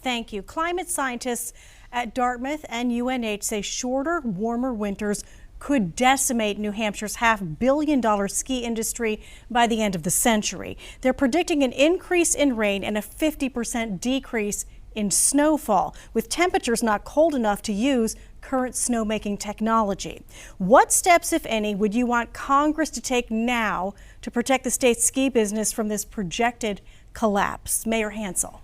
Thank you. Climate scientists at Dartmouth and UNH say shorter, warmer winters could decimate New Hampshire's $500 million ski industry by the end of the century. They're predicting an increase in rain and a 50% decrease in snowfall, with temperatures not cold enough to use current snowmaking technology. What steps, if any, would you want Congress to take now to protect the state's ski business from this projected collapse? Mayor Hansel.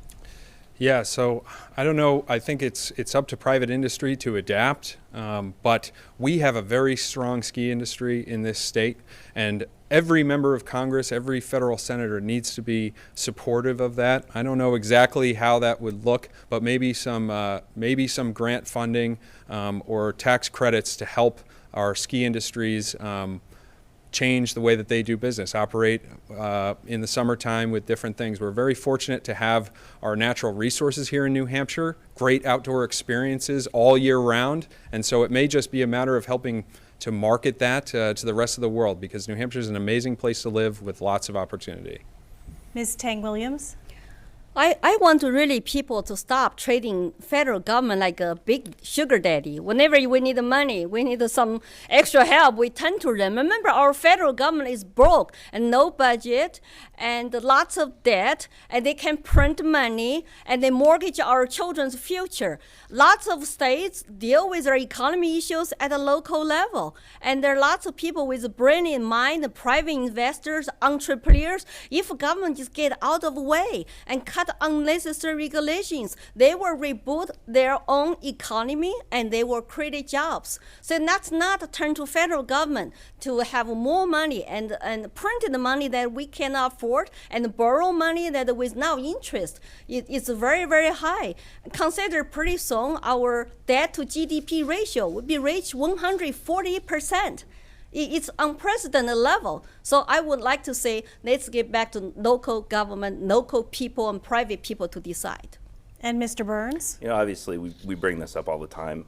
Yeah, so I don't know. I think it's up to private industry to adapt, but we have a very strong ski industry in this state, and every member of Congress, every federal senator needs to be supportive of that. I don't know exactly how that would look, but maybe some grant funding or tax credits to help our ski industries change the way that they do business, operate in the summertime with different things. We're very fortunate to have our natural resources here in New Hampshire, great outdoor experiences all year round, and so it may just be a matter of helping to market that to the rest of the world, because New Hampshire is an amazing place to live with lots of opportunity. Ms. Tang Williams. I want really people to stop treating federal government like a big sugar daddy. Whenever we need money, we need some extra help, we turn to them. Remember, our federal government is broke and no budget and lots of debt, and they can print money and they mortgage our children's future. Lots of states deal with their economy issues at a local level, and there are lots of people with brain in mind, private investors, entrepreneurs. If government just get out of the way and cut unnecessary regulations, they will reboot their own economy and they will create jobs. So that's not a turn to federal government to have more money and print the money that we cannot afford and borrow money that with now interest it's very, very high. Consider pretty soon our debt to GDP ratio would be reached 140%. It's unprecedented level. So I would like to say, let's get back to local government, local people and private people to decide. And Mr. Burns? You know, obviously we bring this up all the time.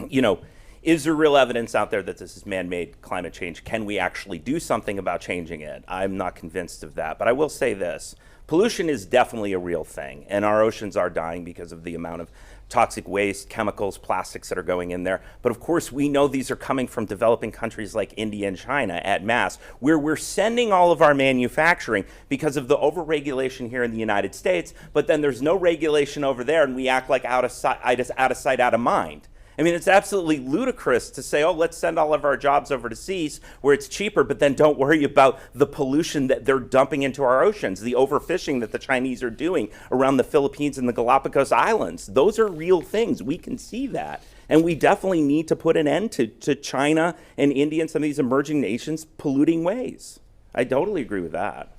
You know, is there real evidence out there that this is man-made climate change? Can we actually do something about changing it? I'm not convinced of that, but I will say this. Pollution is definitely a real thing, and our oceans are dying because of the amount of toxic waste, chemicals, plastics that are going in there. But of course, we know these are coming from developing countries like India and China at mass, where we're sending all of our manufacturing because of the overregulation here in the United States, but then there's no regulation over there, and we act like out of sight, out of mind. I mean, it's absolutely ludicrous to say, oh, let's send all of our jobs overseas where it's cheaper, but then don't worry about the pollution that they're dumping into our oceans, the overfishing that the Chinese are doing around the Philippines and the Galapagos Islands. Those are real things. We can see that. And we definitely need to put an end to China and India and some of these emerging nations polluting ways. I totally agree with that.